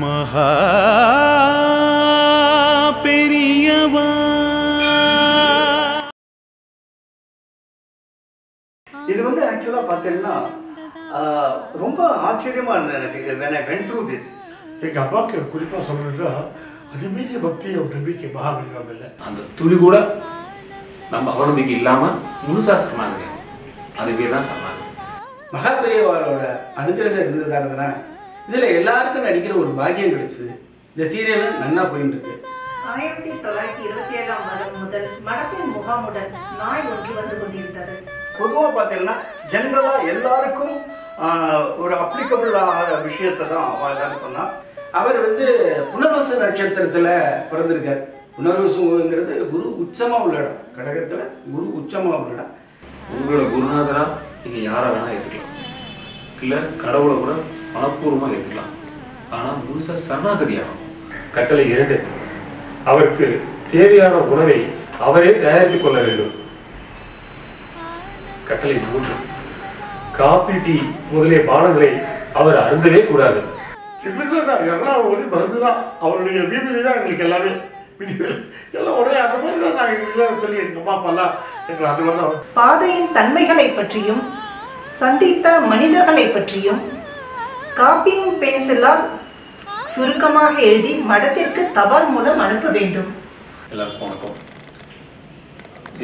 மகா பெரியவா. இது வந்து ஆக்சுவலாக பார்த்தீங்கன்னா ரொம்ப ஆச்சரியமாக இருந்தது எனக்கு. when I went through this, எங்கள் அப்பாவுக்கு குறிப்பாக சொல்லணுன்னா அதிமீறிய பக்தி ஒரு நம்பிக்கை மகாபெரிவாம் இல்லை. அந்த துளி கூட நம்ம அவநம்பிக்கை இல்லாமல் முழுசாக சரணாகதி, அது பேர் தான் சரணாகதி. மகாபெரியவாரோட அனுகிரகம் இருந்ததானதுன்னா இதில் எல்லாருக்கும் நடிக்கிற ஒரு பாக்கியம் கிடைச்சிது. இந்த சீரியலும் நன்னா போயிட்டு இருக்கு. 1927 வருடம் முதல் மடத்தின் முகாமுடன் நாய் ஒன்று வந்து கொண்டிருந்தது. பொதுவாக பார்த்தீங்கன்னா ஜென்ரலாக எல்லாருக்கும் ஒரு அப்ளிகபிள் ஆகிற விஷயத்தை தான் அவள் சொன்னால். அவர் வந்து புனர்வசு நட்சத்திரத்தில் பிறந்திருக்கார். புனர்வசுங்கிறது குரு உச்சமாக உள்ள இடம். கடகத்தில் குரு உச்சமாக உள்ள இடம். உங்களோட குருநாதராக நீங்கள் யாரை வேணால் ஏற்றுக்கலாம், இல்லை கடவுளை கூட மனப்பூர்வமாக ஏற்றுக்கலாம். ஆனால் முழுசாக சரணாகதி ஆகும். கட்டளை 2, அவருக்கு தேவையான உணவை அவரே தயாரித்துக் கொள்ள வேண்டும். கட்டளை 3, காபி டீ முதலிய பானங்களை அவர் அருந்தவே கூடாது. எங்களுக்கு தான் எல்லாம் ஒரே மருந்து தான், அவருடைய வீதி தான் எங்களுக்கு எல்லாமே விதிகள் எல்லாம் ஒரே அந்த மாதிரி தான். நாங்கள் எங்களுக்கு சொல்லி எங்கள் அம்மா அப்பாலாம் எங்களை அந்த மாதிரி தான். பாதையின் தன்மைகளை பற்றியும் சந்தித்த மனிதர்களை பற்றியும் காப்பியின் பென்சிலால் சுருக்கமாக எழுதி மடத்திற்கு தபால் மூலம் அனுப்ப வேண்டும். எல்லாருக்கும் வணக்கம்.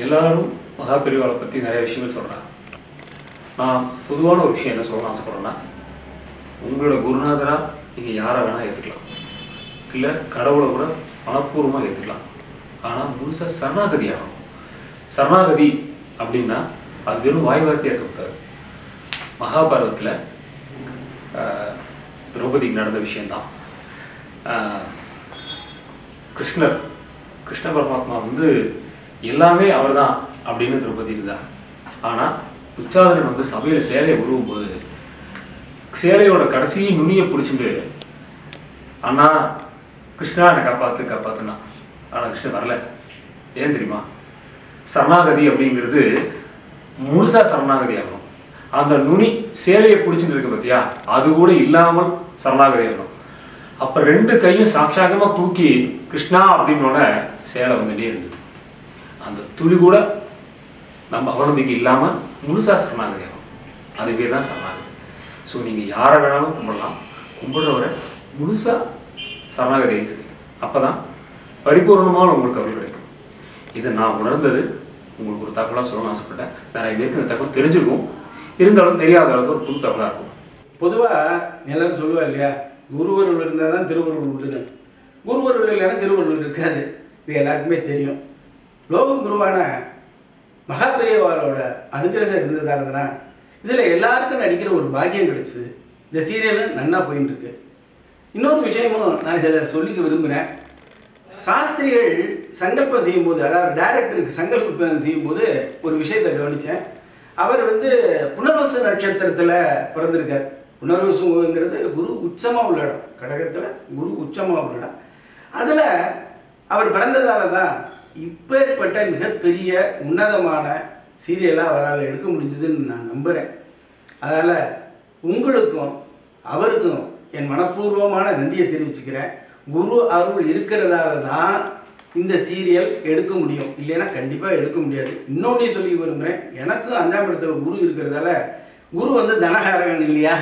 எல்லாரும் மகாபெரிவாளை பற்றி நிறைய விஷயங்கள் சொல்கிறாங்க. நான் பொதுவான ஒரு விஷயம் என்ன சொல்லணும்னு ஆசைப்படுறேன்னா, உங்களோட குருநாதராக நீங்கள் யாரை வேணால் ஏற்றுக்கலாம், இல்லை கடவுளை கூட மனப்பூர்வமாக ஏற்றுக்கலாம். ஆனால் முழுசாக சரணாகதி ஆகணும். சரணாகதி அப்படின்னா அது வெறும் வாய் வார்த்தையாக இருக்கக்கூடாது. மகாபாரதத்தில் திரௌபதிக்கு நடந்த விஷயந்தான். கிருஷ்ண பரமாத்மா வந்து எல்லாமே அவர் தான் அப்படின்னு திரௌபதி இருந்தார். ஆனால் துச்சாதனன் வந்து சபையில் சேலையை உருவும் போது சேலையோட கடைசி நுனியை பிடிச்சிட்டு, அண்ணா கிருஷ்ணா என்னை காப்பாற்றுனா. ஆனால் கிருஷ்ணன் வரல. ஏன் தெரியுமா? சரணாகதி அப்படிங்கிறது முழுசாக சரணாகதி ஆகணும். அந்த நுனி சேலையை பிடிச்சிட்டு இருக்கு பார்த்தியா, அது கூட இல்லாமல் சரணாகதி ஆகணும். அப்போ 2 கையும் சாட்சாகமாக தூக்கி கிருஷ்ணா அப்படின்னோட சேலை வந்துட்டே இருந்தது. அந்த துளி கூட நம்ம அவநம்பிக்கை இல்லாமல் முழுசாக சரணாகதி ஆகும். அது பேர் தான் சரணாகதி. ஸோ நீங்கள் யாரை வேணாலும் கும்பிடலாம். கும்பிடுறவரை முழுசாக சரணாகதி அப்போ தான் பரிபூர்ணமான உங்களுக்கு அருள் கிடைக்கும். இதை நான் உணர்ந்தது உங்களுக்கு ஒரு தகவலாக சொல்லணும்னு ஆசைப்பட்டேன். நிறைய பேருக்கு இந்த தகவல் தெரிஞ்சிருக்கும், இருந்தாலும் தெரியாத அளவுக்கு ஒரு புது தகவலாக இருக்கும். பொதுவாக எல்லாரும் சொல்லுவா இல்லையா, குருவருள் இருந்தால் தான் திருவருள் உண்டுன்னு. குருவருள் இல்லைன்னா திருவருள் இருக்காது. இது எல்லாருக்குமே தெரியும். லோக குருவான மகாபெரியவாரோட அனுகிரகம் இருந்ததானதுன்னா இதில் எல்லாருக்கும் நடிக்கிற ஒரு பாக்கியம் கிடைச்சிது. இந்த சீரியலும் நன்னா போயின்னு இருக்கு. இன்னொரு விஷயமும் நான் இதில் சொல்லிக்க விரும்புகிறேன். சாஸ்திரிகள் சங்கல்பம் செய்யும்போது, அதாவது டைரக்டருக்கு சங்கல்பம் செய்யும்போது ஒரு விஷயத்தை கவனித்தேன். அவர் வந்து புனர்வசு நட்சத்திரத்தில் பிறந்திருக்கார். புனர்வசுங்கிறது குரு உச்சமாக உள்ள இடம். கடகத்தில் குரு உச்சமாக உள்ள இடம். அதில் அவர் பிறந்ததால தான் இப்பேற்பட்ட மிகப்பெரிய உன்னதமான சீரியலாக அவரால் எடுக்க முடிஞ்சதுன்னு நான் நம்புகிறேன். அதனால் உங்களுக்கும் அவருக்கும் என் மனப்பூர்வமான நன்றியை தெரிவிச்சுக்கிறேன். குரு அருள் இருக்கிறதால தான் இந்த சீரியல் எடுக்க முடியும், இல்லைன்னா கண்டிப்பாக எடுக்க முடியாது. இன்னொன்றையும் சொல்லி விரும்புகிறேன், எனக்கும் 5ஆம் இடத்துல குரு இருக்கிறதால, குரு வந்து தனகாரகன் இல்லையா,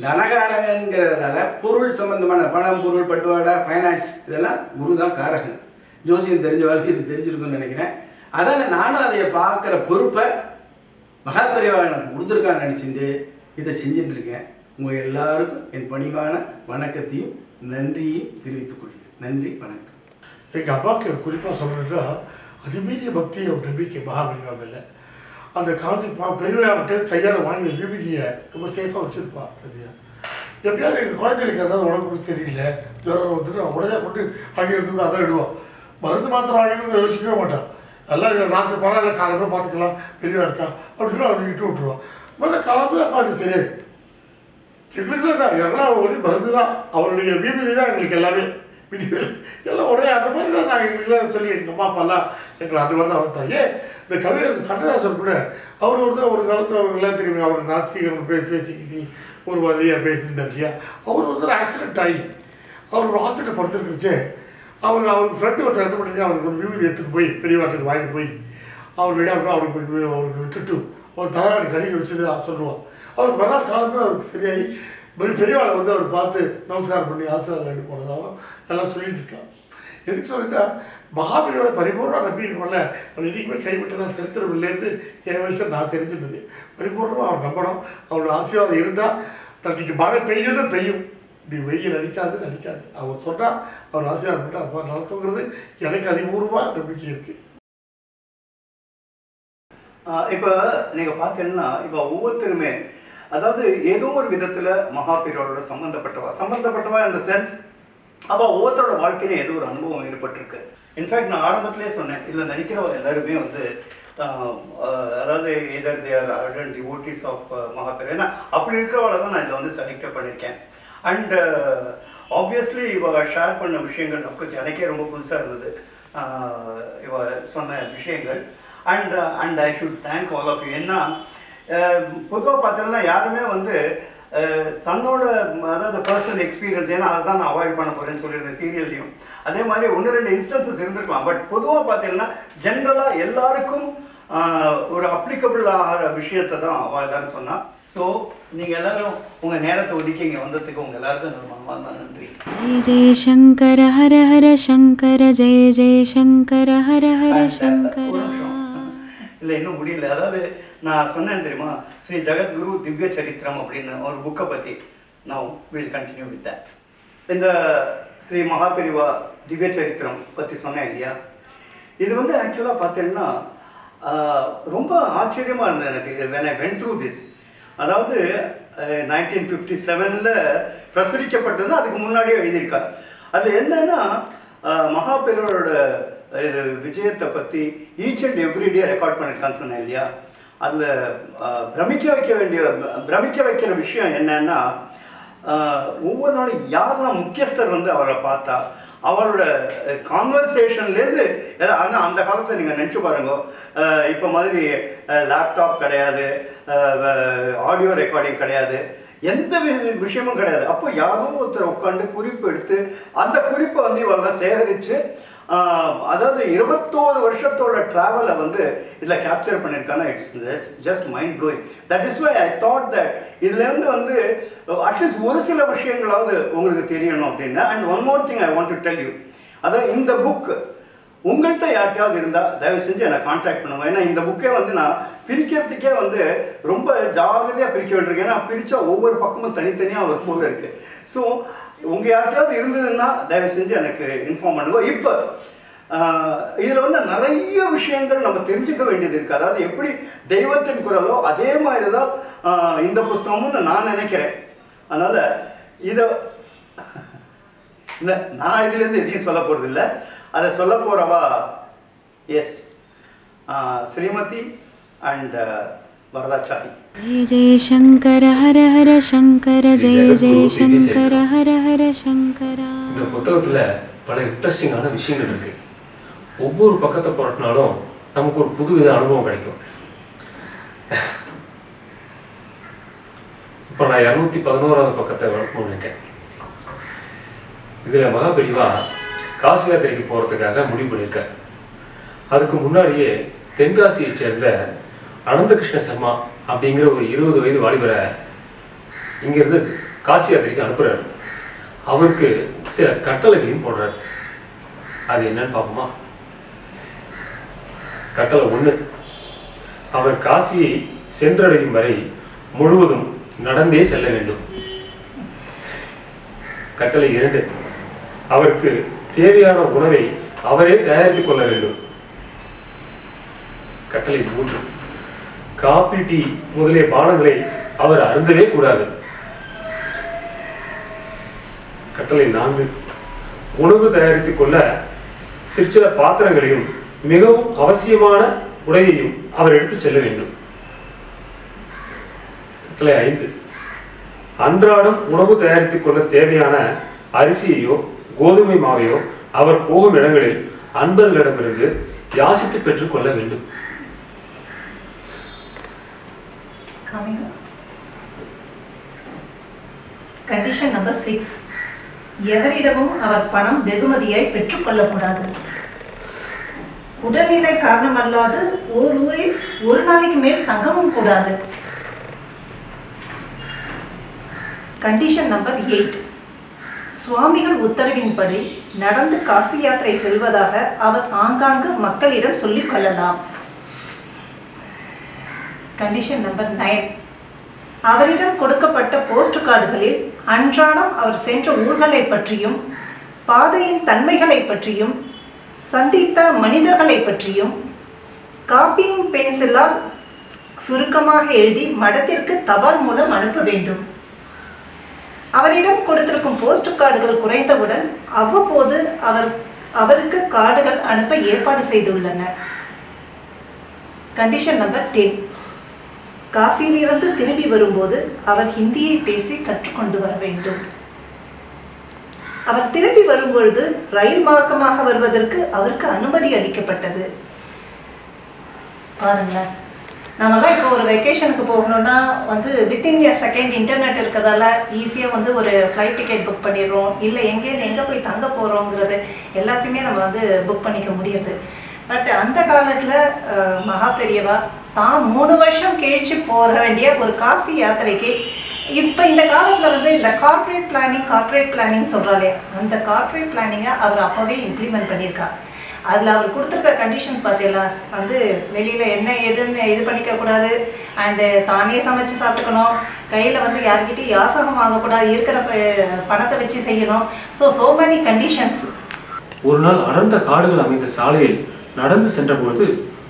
தனகாரகன்கிறதால பொருள் சம்பந்தமான பணம், பொருள், பட்டுவாடா, ஃபைனான்ஸ் இதெல்லாம் குரு தான் காரகன். ஜோசியம் தெரிஞ்ச வாழ்க்கை இது தெரிஞ்சிருக்குன்னு நினைக்கிறேன். அதனால் நானும் அதை பார்க்குற பொறுப்பை மகாபெரிவா எனக்கு கொடுத்துருக்கான்னு நினச்சிட்டு இதை செஞ்சிட்ருக்கேன். உங்கள் எல்லாருக்கும் என் பணிவான வணக்கத்தையும் நன்றியையும் தெரிவித்துக் கொள்கிறேன். நன்றி, வணக்கம். எங்கள் அப்பாவுக்கு குறிப்பாக சொல்லணுன்னா அதிமீறிய பக்தி ஒரு நம்பிக்கை மகாபெரிவாம் இல்லை. அந்த காந்தி பெரியவாகிட்ட கையால் வாங்கி விபூதியை ரொம்ப சேஃபாக வச்சுருப்பா. எப்படியாவது எங்கள் குழந்தைகளுக்கு ஏதாவது உடம்பு சரியில்லை, ஜுரம் வந்துட்டு உடனே கொண்டு அங்கே இருந்து அதான் விடுவோம். மருந்து மாத்திரை வாங்கணும்னு யோசிக்கவே மாட்டான். எல்லாம் ராத்திரி பரவாயில்ல, காலம்புற பார்த்துக்கலாம், பெரியவா இருக்கா அப்படின்னு அதை விட்டு விட்டுருவான். முதல்ல காலம்புற காந்தி தெரியாது. எங்களுக்கு தான் எல்லாம் ஒரே மருந்து தான், அவருடைய வீதி தான் எங்களுக்கு எல்லாமே விதிகள் எல்லாம் ஒரே அந்த மாதிரி தான். நாங்கள் எங்களுக்குலாம் சொல்லி எங்கள் அம்மா அப்பாலாம் எங்களை அந்த மாதிரி தான் வளர்த்தாங்க. இந்த கவிஞர் கண்ணதாசன் கூட அவர் ஒரு காலத்தில் அவங்களாம் தெரியும், அவர் நாத்திகம் பேசி ஒரு மாதிரியாக பேசியிருந்தார் இல்லையா. அவர் ஆக்சிடென்ட் ஆகி அவர் ஒரு ஹாஸ்பிட்டல் படுத்துருந்துச்சு. அவருக்கு ஃப்ரெண்டு ஒருத்தர் என்ன பண்ணிட்டு அவருக்கு ஒரு விபூதி எடுத்துகிட்டு போய் பெரியவாட்டுக்கு வாங்கிட்டு போய் அவர் விளையாடுறோம் அவருக்கு விட்டுட்டு அவர் தலையாடி கடிக்க வச்சது சொல்லுவான். அவருக்கு மறுநாள் காலத்தில் அவருக்கு சரியாகி பெரியவாளை வந்து அவர் பார்த்து நமஸ்காரம் பண்ணி ஆசீர்வாதம் வாங்கி போனதாகவும் எல்லாம் சொல்லிட்டு இருக்கான். எதுக்கு சொல்லிட்டா மகாபலியோட பரிபூர்ணமாக நம்பியிருக்கோம்ல, அவர் இன்றைக்குமே கைவிட்டதான் சரித்திரம் இல்லைன்னு என் வயசில் நான் தெரிஞ்சுட்டது. பரிபூர்ணமாக அவர் நம்பணும். அவரோட ஆசீர்வாதம் இருந்தால் இன்றைக்கி மழை பெய்யும்னு பெய்யும், இப்படி வெயில் அடிக்காது. அவர் சொன்னால் அவர் ஆசீர்வாதம் பண்ணிட்டு அது மாதிரி நடக்குங்கிறது எனக்கு அதிபூர்வமாக நம்பிக்கை இருக்குது. இப்போ நீங்கள் பார்த்தீங்கன்னா இப்போ ஒவ்வொருத்தருமே அதாவது ஏதோ ஒரு விதத்தில் மகாபீரோட சம்மந்தப்பட்டவா இந்த சென்ஸ் அப்போ ஒவ்வொருத்தரோட வாழ்க்கையிலும் ஏதோ ஒரு அனுபவம் ஏற்பட்டிருக்கு. இன்ஃபேக்ட் நான் ஆரம்பத்திலே சொன்னேன், இதில் நடிக்கிறவங்க எல்லாருமே வந்து அதாவது எதர் தேர் அர்டன்ட் டிவோட்டீஸ் ஆஃப் மகாபீர், ஏன்னா அப்படி இருக்கிறவளை தான் நான் இதில் வந்து செலக்ட் பண்ணியிருக்கேன். அண்ட் ஆப்வியஸ்லி இவ ஷேர் பண்ண விஷயங்கள் அஃப்கோர்ஸ் எனக்கே ரொம்ப புதுசாக இருந்தது இவ சொன்ன விஷயங்கள். And I should thank all of you. ஏன்னா பொதுவாக பார்த்தீங்கன்னா யாருமே வந்து தன்னோட அதாவது பர்சனல் எக்ஸ்பீரியன்ஸ், ஏன்னா அதை தான் நான் அவாய்ட் பண்ண போகிறேன்னு சொல்லியிருந்தேன் சீரியல்லையும். அதே மாதிரி 1-2 இன்ஸ்டன்சஸ் இருந்திருக்கலாம். பட் பொதுவாக பார்த்தீங்கன்னா ஜென்ரலாக எல்லாருக்கும் ஒரு அப்ளிகபிள் ஆகிற விஷயத்தை தான் அவள் எல்லாரும் சொன்னால். ஸோ நீங்கள் எல்லாரும் உங்கள் நேரத்தை ஒதுக்கி இங்கே வந்ததுக்கு உங்கள் எல்லாருக்கும் நன்றி. ஜெய சங்கர ஹர ஹர சங்கர ஜெய ஜெய சங்கர ஹர ஹர சங்கர. இல்லை இன்னும் முடியல. அதாவது நான் சொன்னேன் தெரியுமா, ஸ்ரீ ஜெகத்குரு திவ்ய சரித்திரம் அப்படின்னு ஒரு புக்கை பற்றி நான் வில் கண்டினியூ வித் தட். இந்த ஸ்ரீ மகாபெரிவா திவ்ய சரித்திரம் பற்றி சொன்னேன் இல்லையா, இது வந்து ஆக்சுவலாக பார்த்தீங்கன்னா ரொம்ப ஆச்சரியமாக இருந்தது எனக்கு when I went through this. அதாவது 1957 பிரசுரிக்கப்பட்டதுன்னா அதுக்கு முன்னாடியே எழுதியிருக்கார். அது என்னன்னா மகாபெரியோட இது விஜயத்தை பற்றி ஈச் அண்ட் எவ்ரிடே ரெக்கார்ட் பண்ணியிருக்கான்னு சொன்னேன் இல்லையா. அதில் பிரமிக்க வைக்கிற விஷயம் என்னன்னா ஒவ்வொரு நாளும் யாரெல்லாம் முக்கியஸ்தர் வந்து அவரை பார்த்தா அவரோட கான்வர்சேஷன்லேருந்து, ஆனால் அந்த காலத்தில் நீங்கள் நினச்சி பாருங்க, இப்போ மாதிரி லேப்டாப் கிடையாது, ஆடியோ ரெக்கார்டிங் கிடையாது, எந்த விஷயமும் கிடையாது. அப்போ யாரோ ஒருத்தர் உட்காந்து குறிப்பு எடுத்து அந்த குறிப்பை வந்து இவெல்லாம் சேகரித்து அதாவது 21 வருஷத்தோட ட்ராவலை வந்து இதில் கேப்சர் பண்ணியிருக்காங்கன்னா it's just mind blowing. That is why I thought that இதுலேருந்து வந்து அட்லீஸ்ட் ஒரு சில விஷயங்களாவது உங்களுக்கு தெரியணும் அப்படின்னு. And one more thing I want to tell you, அதாவது இந்த புக் உங்கள்கிட்ட யார்ட்டையாவது இருந்தால் தயவு செஞ்சு என்னை கான்டாக்ட் பண்ணுவோம். ஏன்னா இந்த புக்கே வந்து நான் பிரிக்கிறதுக்கே வந்து ரொம்ப ஜாகிரதையாக பிரிக்க வேண்டியிருக்கேன். ஏன்னா பிரித்தா ஒவ்வொரு பக்கமும் தனித்தனியாக ஒரு போல இருக்குது. ஸோ உங்கள் யார்ட்டையாவது இருந்ததுன்னா தயவு செஞ்சு எனக்கு இன்ஃபார்ம் பண்ணுங்க. இப்போ இதில் வந்து நிறைய விஷயங்கள் நம்ம தெரிஞ்சுக்க வேண்டியது இருக்குது. அதாவது எப்படி தெய்வத்தின் குரலோ அதே மாதிரி தான் இந்த புஸ்தகமும் நான் நினைக்கிறேன். அதனால் இதை இல்லை, நான் இதுலேருந்து எதையும் சொல்ல போகிறது இல்லை, அதை சொல்ல போகிறவா எஸ் ஸ்ரீமதி அண்ட் வரதாச்சாரி. ஜெய ஜெய சங்கர ஹர ஹர சங்கர ஜெய ஜெய சங்கர ஹர ஹர சங்கர. இந்த புத்தகத்தில் பல இன்ட்ரெஸ்டிங்கான விஷயங்கள் இருக்குது. ஒவ்வொரு பக்கத்தை புரட்டினாலும் நமக்கு ஒரு புதுவித அனுபவம் கிடைக்கும். இப்போ நான் 211வது பக்கத்தை பண்ணியிருக்கேன். இதில் மகாபெரிவா காசி யாத்திரைக்கு போகிறதுக்காக முடிவு பண்ணியிருக்கார். அதுக்கு முன்னாடியே தென்காசியை சேர்ந்த அனந்தகிருஷ்ண சர்மா அப்படிங்கிற ஒரு 20 வயது வாலிபரை இங்கேருந்து காசி யாத்திரைக்கு அனுப்புகிறார். அவருக்கு சில கட்டளைகளையும் போடுறார். அது என்னன்னு பார்ப்போமா? கட்டளை 1, அவர் காசியை சென்றடையும் வரை முழுவதும் நடந்தே செல்ல வேண்டும். கட்டளை 2, அவருக்கு தேவையான உணவை அவரே தயாரித்துக் கொள்ள வேண்டும். கட்டளை 3, காபி டீ முதலிய பானங்களை அவர் அருந்தவே கூடாது. கட்டளை 4, உணவு தயாரித்துக் கொள்ள சிற்சில பாத்திரங்களையும் மிகவும் அவசியமான உடையையும் அவர் எடுத்துச் செல்ல வேண்டும். கட்டளை 5, அன்றாடம் உணவு தயாரித்துக் கொள்ள தேவையான அரிசியையோ கோதுமை மாவையோ அவர் போகும் இடங்களில் அன்பர்களிடமிருந்து யாசித்து பெற்றுக் கொள்ள வேண்டும். Condition number 6. எவரிடமும் அவர் பணம் வெகுமதியாய் பெற்றுக்கொள்ளக்கூடாது. உடல்நிலை காரணமல்லாது ஓர் ஊரில் ஒரு நாளைக்கு மேல் தங்கவும் கூடாது. Condition number 8. சுவாமிகள் உத்தரவின்படி நடந்து காசி யாத்திரை செல்வதாக அவர் ஆங்காங்கு மக்களிடம் சொல்லிக் கொள்ளலாம். Condition number 9. அவரிடம் கொடுக்கப்பட்ட போஸ்ட் கார்டுகளில் அன்றாடம் அவர் சென்ற ஊர்களை பற்றியும் பாதையின் தன்மைகளை பற்றியும் சந்தித்த மனிதர்களை பற்றியும் காப்பியும் பென்சிலால் சுருக்கமாக எழுதி மடத்திற்கு தபால் மூலம் அனுப்ப வேண்டும். அவரிடம் கொடுத்திருக்கும் போஸ்ட் கார்டுகள் குறைந்தவுடன் அவ்வப்போது அவருக்கு கார்டுகள் அனுப்ப ஏற்பாடு செய்துள்ளனர். Condition number 10. காசியிலிருந்து திரும்பி வரும்போது அவர் ஹிந்தியை பேசி கற்றுக்கொண்டு வர வேண்டும். அவர் திரும்பி வரும்பொழுது ரயில் மார்க்கமாக வருவதற்கு அவருக்கு அனுமதி அளிக்கப்பட்டது. பாருங்களேன், நம்மலாம் இப்போ ஒரு வெக்கேஷனுக்கு போகணும்னா வித்தின் எ செகண்ட் இன்டர்நெட் இருக்கிறதால ஈஸியாக ஒரு ஃப்ளைட் டிக்கெட் புக் பண்ணிடுறோம். இல்லை எங்கேருந்து எங்கே போய் தங்க போகிறோங்கிறது எல்லாத்தையுமே நம்ம புக் பண்ணிக்க முடியுது. பட் அந்த காலத்தில் மகா பெரியவா தான் 3 வருஷம் கழிச்சு போக வேண்டிய ஒரு காசி யாத்திரைக்கு இப்போ இந்த காலத்தில் இந்த கார்ப்பரேட் பிளானிங் சொல்கிறாலே அந்த கார்ப்பரேட் பிளானிங்கை அவர் அப்போவே இம்ப்ளிமெண்ட் பண்ணியிருக்கார். அதில் அவர் கொடுத்துருக்க கண்டிஷன்ஸ் பார்த்தீங்களா, வெளியில் என்ன எதுன்னு இது பண்ணிக்கக்கூடாது, அண்டு தானே சமைச்சு சாப்பிட்டுக்கணும், கையில் யார்கிட்டையும் யாசகம் வாங்கக்கூடாது, இருக்கிற பணத்தை வச்சு செய்யணும். So many conditions. ஒரு நாள் அடர்ந்த காடுகள் அமைந்த சாலையில் நடந்து சென்றபோது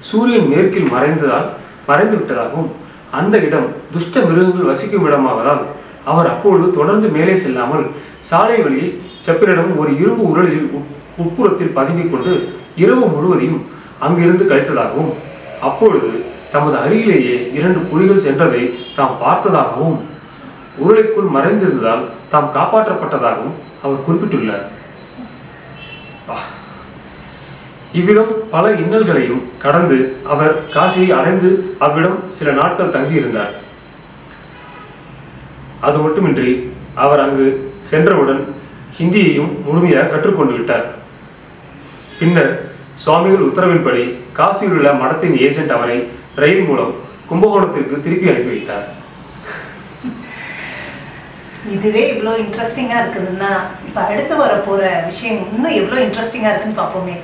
சூரியன் மேற்கில் மறைந்து விட்டதாகவும் அந்த இடம் துஷ்ட மிருகங்கள் வசிக்கும் இடமாவதால் அவர் அப்பொழுது தொடர்ந்து மேலே செல்லாமல் சாலை வழியில் செப்பனிடம் ஒரு இரும்பு உரலில் உட்புறத்தில் பதுங்கிக் கொண்டு இரவு முழுவதையும் அங்கிருந்து கழித்ததாகவும் அப்பொழுது தமது அருகிலேயே 2 புலிகள் சென்றதை தாம் பார்த்ததாகவும் உருளைக்குள் மறைந்திருந்ததால் தாம் காப்பாற்றப்பட்டதாகவும் அவர் குறிப்பிட்டுள்ளார். இவ்விதம் பல இன்னல்களையும் கடந்து அவர் காசியை அடைந்து அவ்விடம் சில நாட்கள் தங்கியிருந்தார். அது மட்டுமின்றி அவர் அங்கு சென்றவுடன் ஹிந்தியையும் முழுமையாக கற்றுக்கொண்டு விட்டார். பின்னர் சுவாமிகள் உத்தரவின்படி காசியில் உள்ள மடத்தின் ஏஜென்ட் அவரை ரயில் மூலம் கும்பகோணத்திற்கு திருப்பி அனுப்பி வைத்தார். இதுவே இவ்வளோ இன்ட்ரெஸ்டிங்காக இருக்குதுன்னா இப்போ அடுத்து வர போகிற விஷயம் இன்னும் எவ்வளோ இன்ட்ரெஸ்டிங்காக இருக்குன்னு பார்ப்போமே.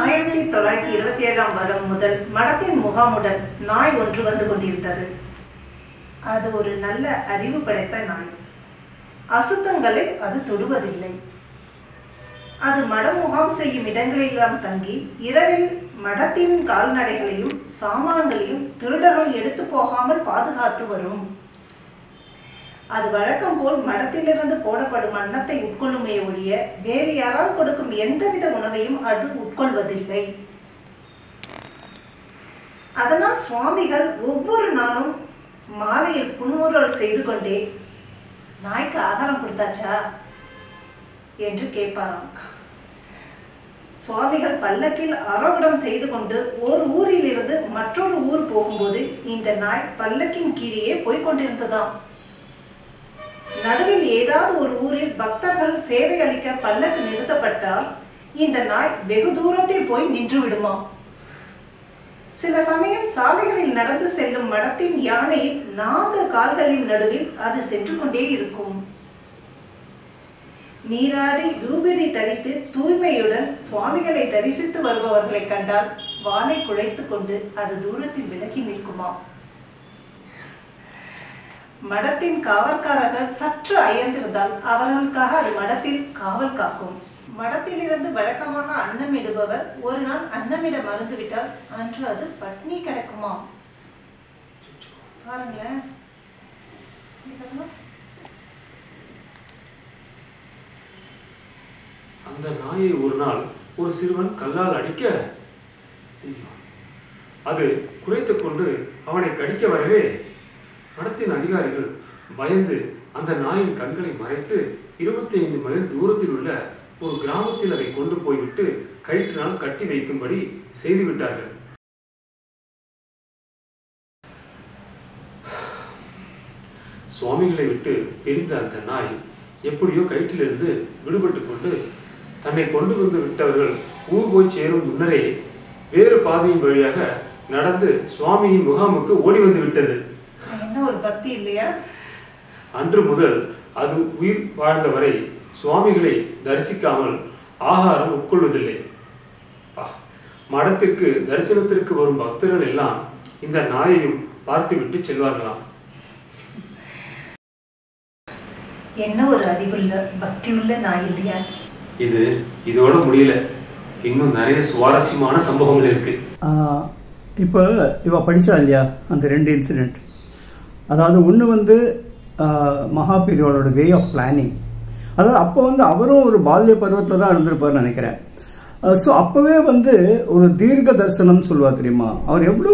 1927ஆம் வருடம் முதல் மடத்தின் முகாமுடன் நாய் ஒன்று வந்து கொண்டிருந்தது. அது ஒரு நல்ல அறிவு படைத்த நாய். அசுத்தங்களை அது தொடுவதில்லை. அது மடம் முகாம் செய்யும் இடங்களெல்லாம் தங்கி இரவில் மடத்தின் கால்நடைகளையும் சாமான்களையும் திருடர்கள் எடுத்து போகாமல் பாதுகாத்து வரும். அது வழக்கம் போல் மடத்திலிருந்து போடப்படும் அன்னத்தை உட்கொள்ளுமே ஒழிய வேறு யாரால் கொடுக்கும் எந்தவித உணவையும் அது உட்கொள்வதில்லை. அதனால் சுவாமிகள் ஒவ்வொரு நாளும் மாலையில் புன்முறுவல் செய்து கொண்டே நாய்க்கு ஆகாரம் கொடுத்தாச்சா என்று கேட்பாராம். சுவாமிகள் பல்லக்கில் ஆரோகணம் செய்து கொண்டு ஓர் ஊரில் இருந்து மற்றொரு ஊர் போகும்போது இந்த நாய் பல்லக்கின் கீழே போய்கொண்டிருந்ததாம். நடுவில் ஏதாவது ஒரு ஊரில் பக்தர்கள் சேவை அளிக்க பல்லக்கு நிறுத்தப்பட்டால் இந்த நாய் வெகு தூரத்தில் போய் நின்று விடுமாம். சில சமயம் சாலைகளில் நடந்து செல்லும் மடத்தின் யானையின் 4 கால்களின் நடுவில் அது சென்று கொண்டே இருக்கும். நீராடி ரூபதி தரித்து தூய்மையுடன் சுவாமிகளை தரிசித்து வருபவர்களை கண்டால் வானை குழைத்து கொண்டு அது தூரத்தில் விலகி நிற்குமாம். மடத்தின் காவற்காரர்கள் சற்று அயர்ந்திருந்தால் அவர்களுக்காக அது மடத்தில் காவல் காக்கும். மடத்தில் இருந்து வழக்கமாக அன்னமிடுபவர் ஒரு நாள் அன்னமிட மறந்துவிட்டால் அன்று அது பட்னி கிடக்குமாம். பாருங்களேன். அந்த நாயை ஒரு நாள் ஒரு சிறுவன் கல்லால் அடிக்க அது குறைத்துக் கொண்டு அவனை கடிக்க வரவே மடத்தின் அதிகாரிகள் பயந்து அந்த நாயின் கண்களை மறைத்து 25 மைல் தூரத்தில் உள்ள ஒரு கிராமத்தில் அதை கொண்டு போய்விட்டு கயிற்றினால் கட்டி வைக்கும்படி செய்துவிட்டார்கள். சுவாமிகளை விட்டு பிரிந்த அந்த நாய் எப்படியோ கயிற்றிலிருந்து விடுபட்டு கொண்டு தன்னை கொண்டு வந்து விட்டவர்கள் ஊர் போய் சேரும் முன்னரே வேறு பாதையின் வழியாக நடந்து சுவாமியின் முகாமுக்கு ஓடி வந்து விட்டது. என்ன ஒரு பக்தி இல்லையா? அன்று முதல் அது உயிர் வாழ்ந்தவரை சுவாமிகளை தரிசிக்காமல் ஆகாரம் உட்கொள்வதில்லை. மடத்திற்கு தரிசனத்திற்கு வரும் பக்தர்கள் எல்லாம் இந்த நாயையும் பார்த்துவிட்டு செல்வார்களாம். என்ன ஒரு அறிவுள்ள பக்தி உள்ள நாய் இல்லையா? இதோட முடியல, இன்னும் நிறைய சுவாரஸ்யமான சம்பவங்கள் இருக்கு. இப்போ இவ படிச்சா இல்லையா அந்த 2 இன்சிடென்ட், அதாவது ஒன்று வந்து மகாபெரிவாளோட வே ஆஃப் பிளானிங். அதாவது அப்போ வந்து அவரும் ஒரு பால்ய பருவத்தில் தான் இருந்திருப்பார்னு நினைக்கிறேன். ஸோ அப்போவே வந்து ஒரு தீர்க்க தரிசனம் சொல்லுவா தெரியுமா, அவர் எவ்வளோ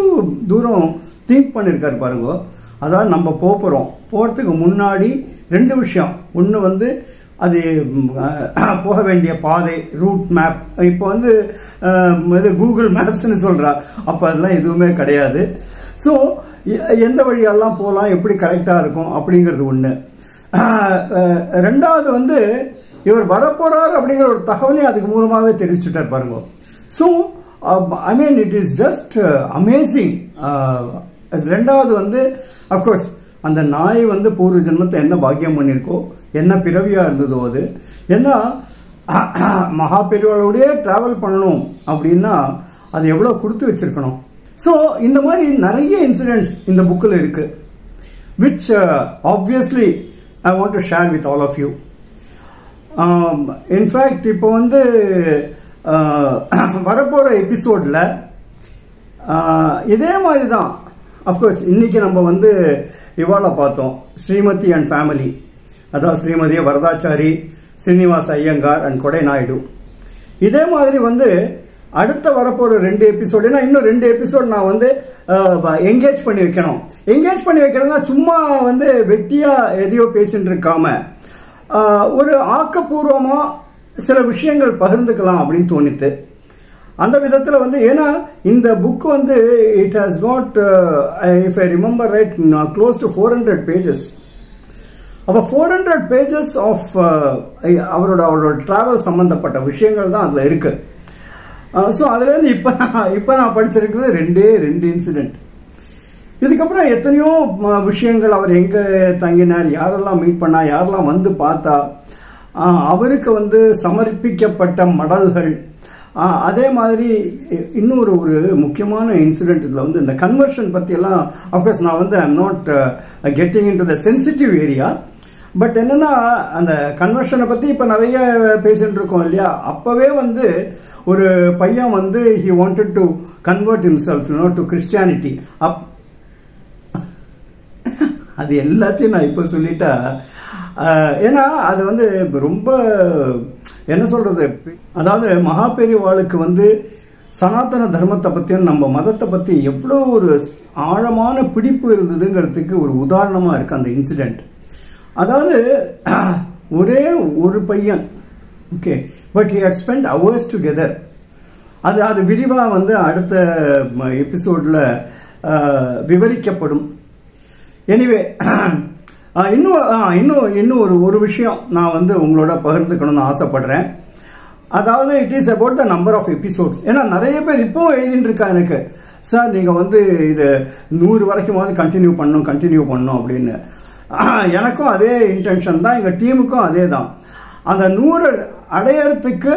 தூரம் திங்க் பண்ணியிருக்காரு பாருங்க. அதாவது நம்ம போகிறதுக்கு முன்னாடி 2 விஷயம். ஒன்று வந்து அது போக வேண்டிய பாதை, ரூட் மேப். இப்போ வந்து இது கூகுள் மேப்ஸ்ன்னு சொல்கிறா, அப்போ அதெல்லாம் எதுவுமே கிடையாது. ஸோ எந்த வழியெல்லாம் போகலாம், எப்படி கரெக்டாக இருக்கும் அப்படிங்கிறது ஒன்று. 2வது வந்து இவர் வரப்போறார் அப்படிங்கிற ஒரு தகவலையும் அதுக்கு மூலமாகவே தெரிவிச்சுட்டார் பாருங்க. So I mean it is just amazing. 2வது வந்து அஃப்கோர்ஸ் அந்த நாய் வந்து பூர்வ ஜென்மத்தை என்ன பாக்கியம் பண்ணியிருக்கோ, என்ன பிறவியா இருந்ததோ, அது ஏன்னா மகாபெரிவாளோடய டிராவல் பண்ணணும் அப்படின்னா அது எவ்வளோ கொடுத்து வச்சிருக்கணும். ஸோ இந்த மாதிரி நிறைய இன்சிடென்ட்ஸ் இந்த புக்கில் இருக்கு, which obviously I want to share with all of you. In fact இப்போ வந்து வரப்போகிற எபிசோடில் இதே மாதிரி தான். அஃப்கோர்ஸ் இன்னைக்கு நம்ம வந்து இவாளை பார்த்தோம், ஸ்ரீமதி அண்ட் ஃபேமிலி. அதாவது ஸ்ரீமதியை வரதாச்சாரி, ஸ்ரீனிவாச ஐயங்கார் அண்ட் கொடை நாயுடு. இதே மாதிரி வந்து அடுத்த வரப்போற 2 எபிசோடு, ஏன்னா இன்னும் 2 எபிசோடு நான் வந்து என்கேஜ் பண்ணி வைக்கணும். என்கேஜ் பண்ணி வைக்கிறதுனா சும்மா வந்து வெட்டியா எதையோ பேசிட்டு இருக்காம ஒரு ஆக்கப்பூர்வமா சில விஷயங்கள் பகிர்ந்துக்கலாம் அப்படின்னு தோணித்து. அந்த விதத்தில் வந்து ஏன்னா இந்த புக் வந்து it has got if I remember right close to 400 pages. அப்போ 400 pages ஆஃப் அவரோட டிராவல் சம்பந்தப்பட்ட விஷயங்கள் தான் அதில் இருக்கு. ஸோ அதுலேருந்து இப்போ நான் படிச்சிருக்கிறது 2 இன்சிடென்ட். இதுக்கப்புறம் எத்தனையோ விஷயங்கள், அவர் எங்கே தங்கினார், யாரெல்லாம் மீட் பண்ணா, யாரெல்லாம் வந்து பார்த்தா, அவருக்கு வந்து சமர்ப்பிக்கப்பட்ட மடல்கள், அதே மாதிரி இன்னொரு ஒரு முக்கியமான இன்சிடென்ட் இதில் வந்து இந்த கன்வர்ஷன் பற்றியெல்லாம். அஃப்கோர்ஸ் நான் வந்து I am not getting in to the sensitive area. But என்னன்னா அந்த கன்வர்ஷனை பற்றி இப்போ நிறைய பேசிட்டு இருக்கோம் இல்லையா. அப்போவே வந்து ஒரு பையன் வந்து he wanted to convert himself to Christianity. அது எல்லாத்தையும் நான் இப்போ சொல்லிட்டா, ஏன்னா அது வந்து ரொம்ப என்ன சொல்றது, அதாவது மகாபெரிவாளுக்கு வந்து சனாதன தர்மத்தை பற்றியும் நம்ம மதத்தை பற்றி எவ்வளோ ஒரு ஆழமான பிடிப்பு இருந்ததுங்கிறதுக்கு ஒரு உதாரணமாக இருக்கு அந்த இன்சிடென்ட். அதாவது ஒரே ஒரு பையன், okay, but he had spent hours together. அது விரிவாக வந்து அடுத்த எபிசோடில் விவரிக்கப்படும். எனிவே இன்னும் ஒரு விஷயம் நான் வந்து உங்களோட பகிர்ந்துக்கணும்னு ஆசைப்படுறேன். அதாவது it is about the number of episodes. ஏன்னா நிறைய பேர் இப்போ எழுதிட்டு இருக்கா எனக்கு, சார் நீங்கள் வந்து இது 100 வரைக்குமாவது கண்டினியூ பண்ணணும் அப்படின்னு. எனக்கும் அதே இன்டென்ஷன் தான், எங்கள் டீமுக்கும் அதே தான். அந்த 100 அடையறதுக்கு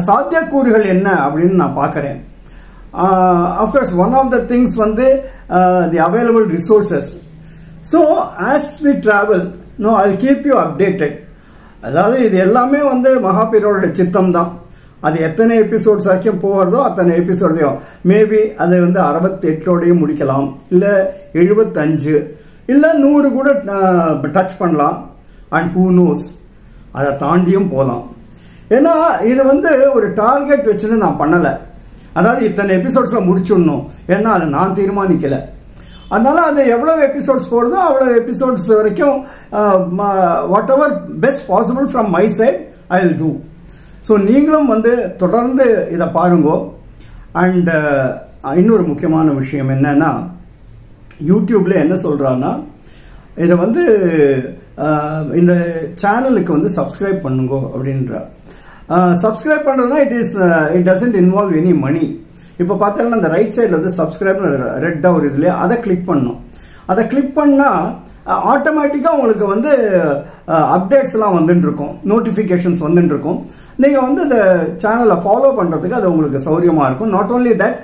சாத்தியக்கூறுகள் என்ன அப்படின்னு நான் பார்க்குறேன். Of course one of the things வந்து the available resources. So as we travel I'll keep you updated. அதாவது இது எல்லாமே வந்து மகாபெரிவாளோட சித்தம் தான். அது எத்தனை எபிசோட்ஸ் வரைக்கும் போகிறதோ அத்தனை எபிசோட்ஸையும் மேபி அது வந்து 68ஓடையும் முடிக்கலாம், இல்லை 75, இல்லை 100 கூட டச் பண்ணலாம். அண்ட் ஹூ நோஸ், அதை தாண்டியும் போகலாம். ஏன்னா இது வந்து ஒரு டார்கெட் வச்சுன்னு நான் பண்ணலை. அதாவது இத்தனை எபிசோட்ஸில் முடிச்சுடணும், ஏன்னா அதை நான் தீர்மானிக்கலை. அதனால அது எவ்வளவு எபிசோட்ஸ் போடுதோ அவ்வளவு எபிசோட்ஸ் வரைக்கும் whatever best possible from my side I will do. So நீங்களும் வந்து தொடர்ந்து இதை பாருங்க. அண்ட் இன்னொரு முக்கியமான விஷயம் என்னன்னா, யூடியூப்ல என்ன சொல்றான்னா, இதை வந்து இந்த சேனலுக்கு வந்து சப்ஸ்கிரைப் பண்ணுங்க அப்படின்ற. சப்ஸ்கிரைப் பண்ணுறதுனா it doesn't involve any money. இப்போ பார்த்தீங்கன்னா அந்த ரைட் சைடில் வந்து சப்ஸ்கிரைப் ரெட்டாக ஒரு இதுலையே அதை கிளிக் பண்ணணும். அதை கிளிக் பண்ணால் ஆட்டோமேட்டிக்காக உங்களுக்கு வந்து அப்டேட்ஸ்லாம் வந்துட்டு இருக்கும், நோட்டிஃபிகேஷன்ஸ் வந்துட்டு இருக்கும். நீங்கள் வந்து இந்த சேனலை ஃபாலோ பண்ணுறதுக்கு அது உங்களுக்கு சௌரியமாக இருக்கும். நாட் ஓன்லி தட்,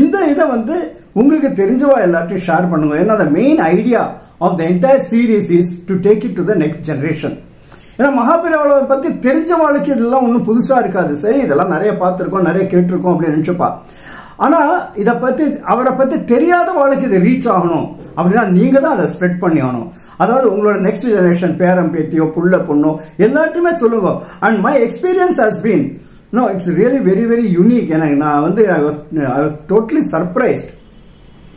இந்த இதை வந்து உங்களுக்கு தெரிஞ்சவா எல்லாத்தையும் ஷேர் பண்ணுங்க. ஏன்னா the main idea of the entire series is to take it to the next generation. ஏன்னா மகாபெரிவாளை பற்றி தெரிஞ்சவாளுக்கு இதெல்லாம் ஒன்றும் புதுசாக இருக்காது. சரி, இதெல்லாம் நிறைய பார்த்துருக்கோம், நிறைய கேட்டிருக்கோம் அப்படின்னு நினச்சிப்பா. ஆனால் இதை பற்றி அவரை பற்றி தெரியாத வாழ்க்கை இது ரீச் ஆகணும் அப்படின்னா நீங்கள் தான் அதை ஸ்ப்ரெட் பண்ணி ஆகணும். அதாவது உங்களோட நெக்ஸ்ட் ஜெனரேஷன் பேரம் பேத்தியோ புள்ள பொண்ணோ எல்லாத்தையுமே சொல்லுங்க. And my experience has been no, it's really very very unique. எனக்கு நான் வந்து I was totally surprised.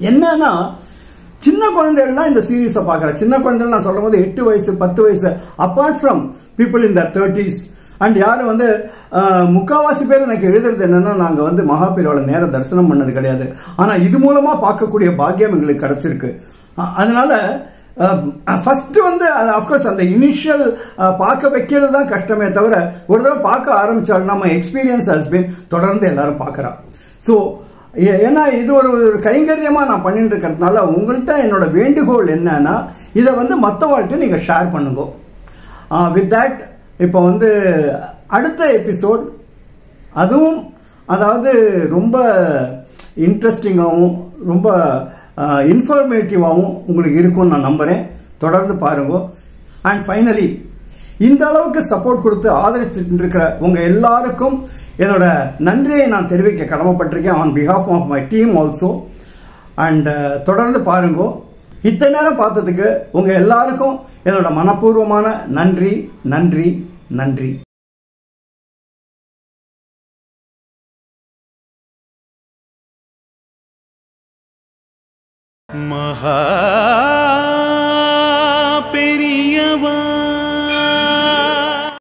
என்னன்னா சின்ன குழந்தைகள்லாம் இந்த சீரீஸை பார்க்குறேன். சின்ன குழந்தைகள் நான் சொல்லும் போது 8 வயசு 10 வயசு, apart from people in their 30s. And யாரும் வந்து முக்காவாசி பேர் எனக்கு எழுதுறது என்னன்னா, நாங்கள் வந்து மகாபெரிவாளை நேர தரிசனம் பண்ணது கிடையாது, ஆனால் இது மூலமா பார்க்கக்கூடிய பாக்கியம் எங்களுக்கு கிடைச்சிருக்கு. அதனால ஃபர்ஸ்ட் வந்து அஃப்கோர்ஸ் அந்த இனிஷியல் பார்க்க வைக்கிறது தான் கஷ்டமே தவிர, ஒரு தடவை பார்க்க ஆரம்பிச்சாலும் நம்ம எக்ஸ்பீரியன்ஸ் ஹஸ்பண்ட் தொடர்ந்து எல்லாரும் பார்க்குறா. ஸோ ஏன்னா இது ஒரு கைங்கரியமா நான் பண்ணிட்டு இருக்கிறதுனால உங்கள்கிட்ட என்னோட வேண்டுகோள் என்னன்னா, இதை வந்து மற்றவாழ்கிட்ட நீங்க ஷேர் பண்ணுங்க. வித் தட் இப்போ வந்து அடுத்த எபிசோட் அதுவும் அதாவது ரொம்ப இன்ட்ரெஸ்டிங்காகவும் ரொம்ப இன்ஃபர்மேட்டிவாகவும் உங்களுக்கு இருக்கும்னு நான் நம்புறேன். தொடர்ந்து பாருங்க. அண்ட் ஃபைனலி, இந்த அளவுக்கு சப்போர்ட் கொடுத்து ஆதரிச்சுட்டு இருக்கிற உங்க எல்லாருக்கும் என்னோட நன்றியை நான் தெரிவிக்க கடமைப்பட்டிருக்கேன் on behalf of my team also. And தொடர்ந்து பாருங்க. இத்தனை நேரம் பார்த்ததுக்கு உங்க எல்லாருக்கும் என்னோட மனப்பூர்வமான நன்றி நன்றி நன்றி. மகா